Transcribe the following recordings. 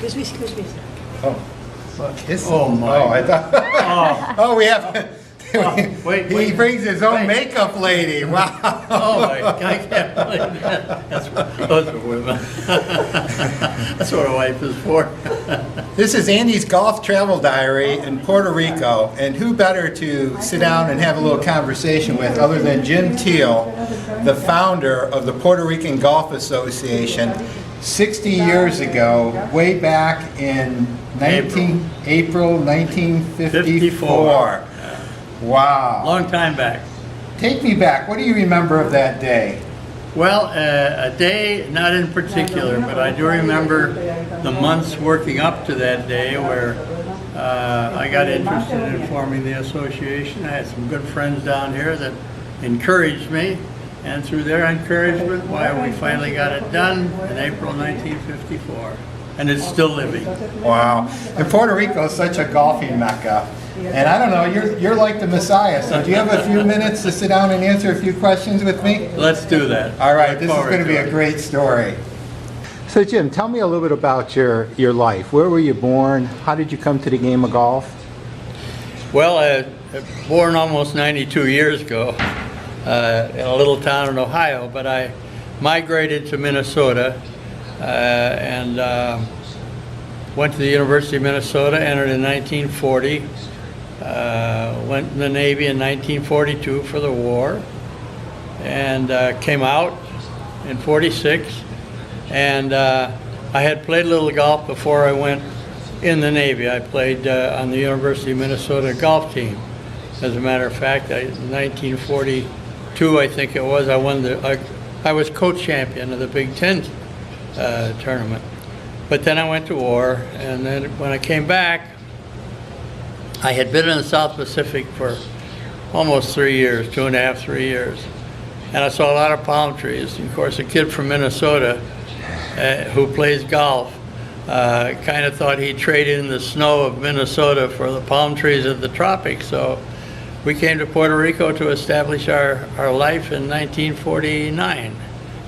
Excuse me. Oh. This, Oh, my. Oh, I thought. Oh, we have. wait, He wait. brings his own Wait. makeup lady. Wow. Oh, my, I can't believe that. Those are women. That's what a wife is for. This is Andy's golf travel diary in Puerto Rico, and who better to sit down and have a little conversation with other than Jim Teal, the founder of the Puerto Rican Golf Association, 60 years ago, way back in April 1954. Wow. Long time back. Take me back. What do you remember of that day? Well, a day, not in particular, but I do remember the months working up to that day where I got interested in forming the association. I had some good friends down here that encouraged me, and through their encouragement, why we finally got it done in April 1954. And it's still living. Wow. And Puerto Rico is such a golfing mecca. And I don't know, you're like the Messiah, so do you have a few minutes to sit down and answer a few questions with me? Let's do that. All right, this is Forward going to be a great story. So Jim, tell me a little bit about your life. Where were you born? How did you come to the game of golf? Well, born almost 92 years ago in a little town in Ohio, but I migrated to Minnesota and went to the University of Minnesota, entered in 1940, went in the Navy in 1942 for the war, and came out in 46. And I had played a little golf before I went in the Navy. I played on the University of Minnesota golf team. As a matter of fact, in 1942, I think it was, I was co-champion of the Big Ten tournament. But then I went to war, and then when I came back, I had been in the South Pacific for almost 3 years, 2.5, 3 years. And I saw a lot of palm trees. And of course, a kid from Minnesota who plays golf kind of thought he'd traded in the snow of Minnesota for the palm trees of the tropics. So we came to Puerto Rico to establish our life in 1949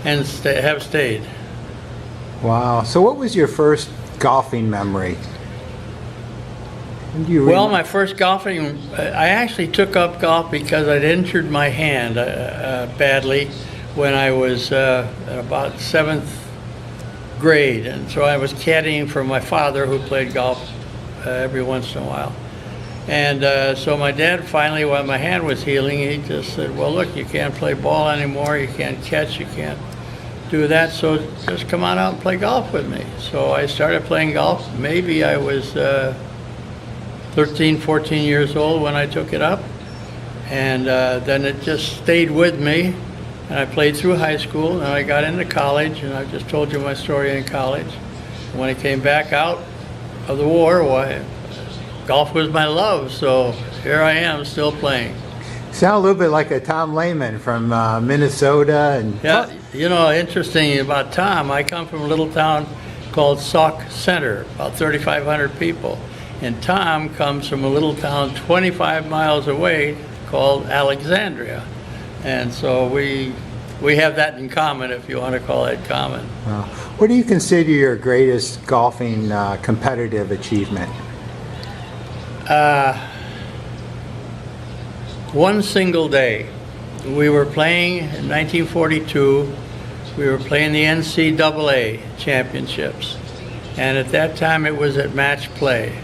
and have stayed. Wow. So what was your first golfing memory? Well, my first golfing, I actually took up golf because I'd injured my hand badly when I was about 7th grade. And so I was caddying for my father, who played golf every once in a while. And so my dad finally, while my hand was healing, he just said, well, look, you can't play ball anymore, you can't catch, you can't do that, so just come on out and play golf with me. So I started playing golf. Maybe I was 13, 14 years old when I took it up, and then it just stayed with me, and I played through high school, and I got into college, and I just told you my story in college. When I came back out of the war, why, golf was my love, so here I am still playing. Sound a little bit like a Tom Lehman from Minnesota. And yeah, you know, interesting about Tom, I come from a little town called Sauk Center, about 3,500 people. And Tom comes from a little town 25 miles away called Alexandria. And so we have that in common, if you want to call it common. what do you consider your greatest golfing competitive achievement? One single day. We were playing in 1942, we were playing the NCAA championships. And at that time it was at match play.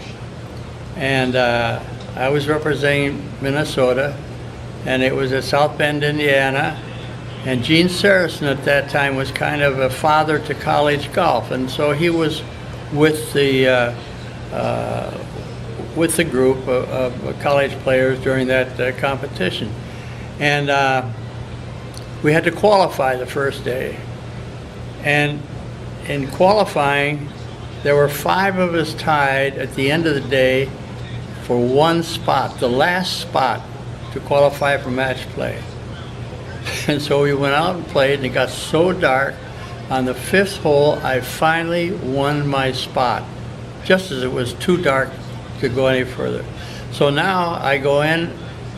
And I was representing Minnesota, and it was at South Bend, Indiana. And Gene Saracen at that time was kind of a father to college golf. And so he was with the group of college players during that competition. And we had to qualify the first day. And in qualifying, there were 5 of us tied at the end of the day for one spot, the last spot to qualify for match play. And so we went out and played, and it got so dark. On the 5th hole, I finally won my spot, just as it was too dark to go any further. So now I go in,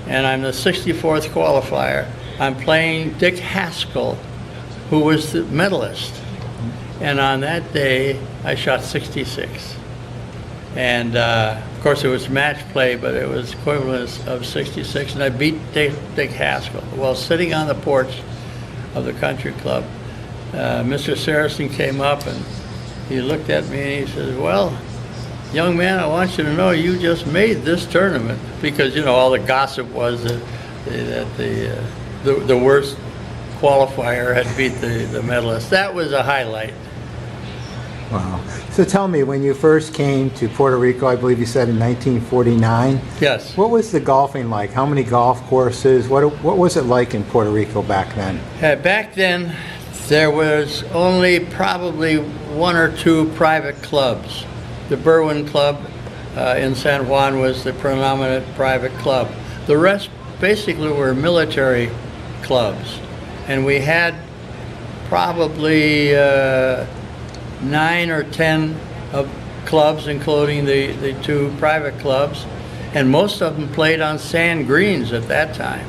and I'm the 64th qualifier. I'm playing Dick Haskell, who was the medalist. And on that day, I shot 66. And of course, it was match play, but it was equivalent of 66. And I beat Dick Haskell. Well, sitting on the porch of the country club, Mr. Saracen came up and he looked at me and he said, "Well, young man, I want you to know you just made this tournament," because all the gossip was that the worst qualifier had beat the medalist. That was a highlight. Wow. So tell me, when you first came to Puerto Rico, I believe you said in 1949. Yes. What was the golfing like? How many golf courses? What was it like in Puerto Rico back then? Back then, there was only probably 1 or 2 private clubs. The Berwyn Club in San Juan was the predominant private club. The rest basically were military clubs. And we had probably 9 or 10 of clubs, including the 2 private clubs. And most of them played on sand greens at that time.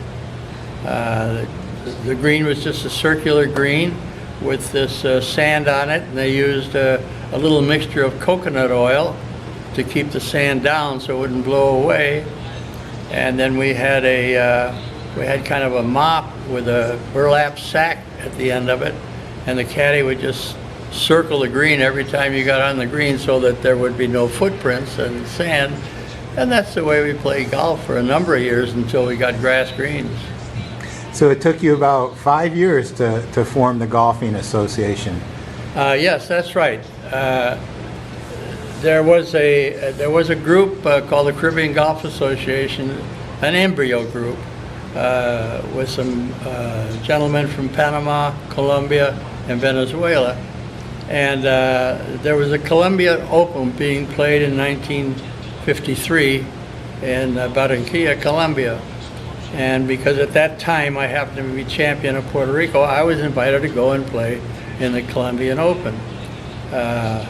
The green was just a circular green with this sand on it, and they used a little mixture of coconut oil to keep the sand down so it wouldn't blow away. And then we had kind of a mop with a burlap sack at the end of it, and the caddy would just circle the green every time you got on the green so that there would be no footprints and sand. And that's the way we played golf for a number of years until we got grass greens. So it took you about 5 years to form the Golfing Association. Yes, that's right. There was a group called the Caribbean Golf Association, an embryo group, with some gentlemen from Panama, Colombia, and Venezuela. And there was a Colombia Open being played in 1953 in Barranquilla, Colombia. And because at that time I happened to be champion of Puerto Rico, I was invited to go and play in the Colombian Open,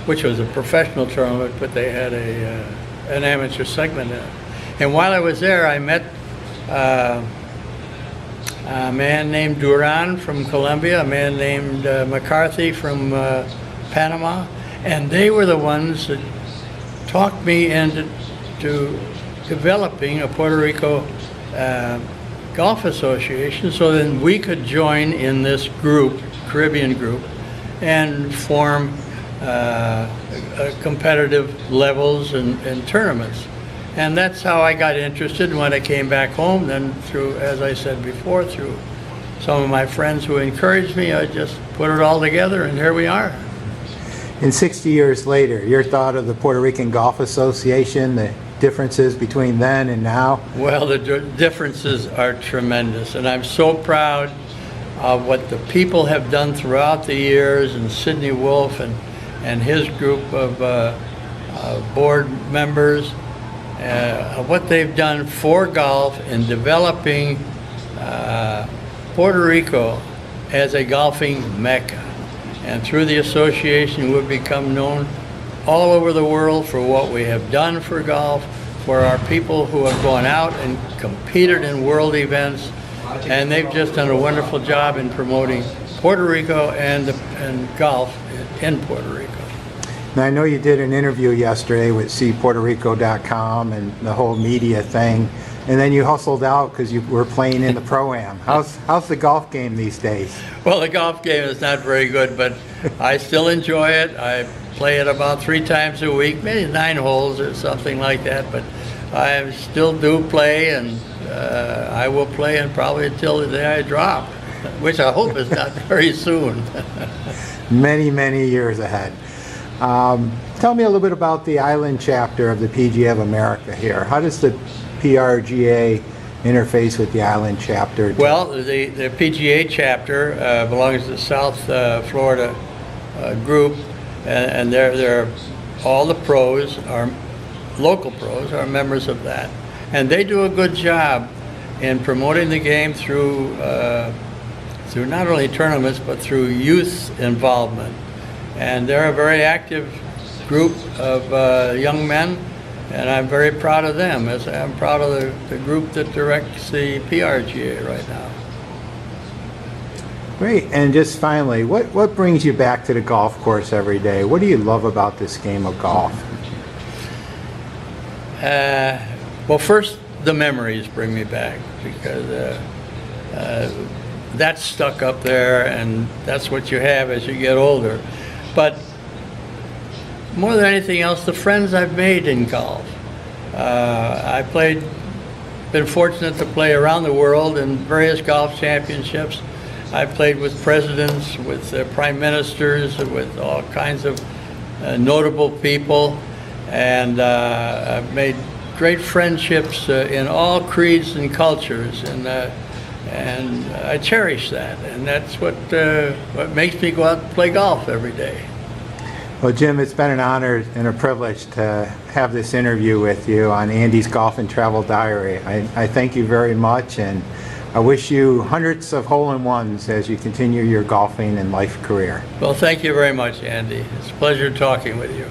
which was a professional tournament, but they had an amateur segment in it. And while I was there, I met a man named Duran from Colombia, a man named McCarthy from Panama, and they were the ones that talked me into developing a Puerto Rico Golf Association, so then we could join in this group, Caribbean group, and form competitive levels and tournaments. And that's how I got interested. When I came back home, then through, as I said before, through some of my friends who encouraged me, I just put it all together, and here we are. And 60 years later, your thought of the Puerto Rican Golf Association, the differences between then and now? Well, the differences are tremendous, and I'm so proud of what the people have done throughout the years, and Sidney Wolf and his group of board members, of what they've done for golf in developing Puerto Rico as a golfing mecca. And through the association, we've become known all over the world for what we have done for golf, for our people who have gone out and competed in world events, and they've just done a wonderful job in promoting Puerto Rico and golf in Puerto Rico. Now, I know you did an interview yesterday with cpuertorico.com and the whole media thing, and then you hustled out because you were playing in the Pro-Am. How's the golf game these days? Well, the golf game is not very good, but I still enjoy it. I play it about 3 times a week, maybe 9 holes or something like that, but I still do play, and I will play and probably until the day I drop, which I hope is not very soon. Many, many years ahead. Tell me a little bit about the island chapter of the PGA of America here. How does the PRGA interface with the island chapter? Well, the PGA chapter belongs to the South Florida group, and they're all the pros, our local pros, are members of that. And they do a good job in promoting the game through not only tournaments, but through youth involvement. And they're a very active group of young men, and I'm very proud of them, as I'm proud of the group that directs the PRGA right now. Great. And just finally, what brings you back to the golf course every day? What do you love about this game of golf? Well, first, the memories bring me back, because that's stuck up there, and that's what you have as you get older. But more than anything else, the friends I've made in golf. Been fortunate to play around the world in various golf championships. I've played with presidents, with prime ministers, with all kinds of notable people, and I've made great friendships in all creeds and cultures, and I cherish that, and that's what makes me go out and play golf every day. Well, Jim, it's been an honor and a privilege to have this interview with you on Andy's Golf and Travel Diary. I thank you very much, and I wish you hundreds of hole-in-ones as you continue your golfing and life career. Well, thank you very much, Andy. It's a pleasure talking with you.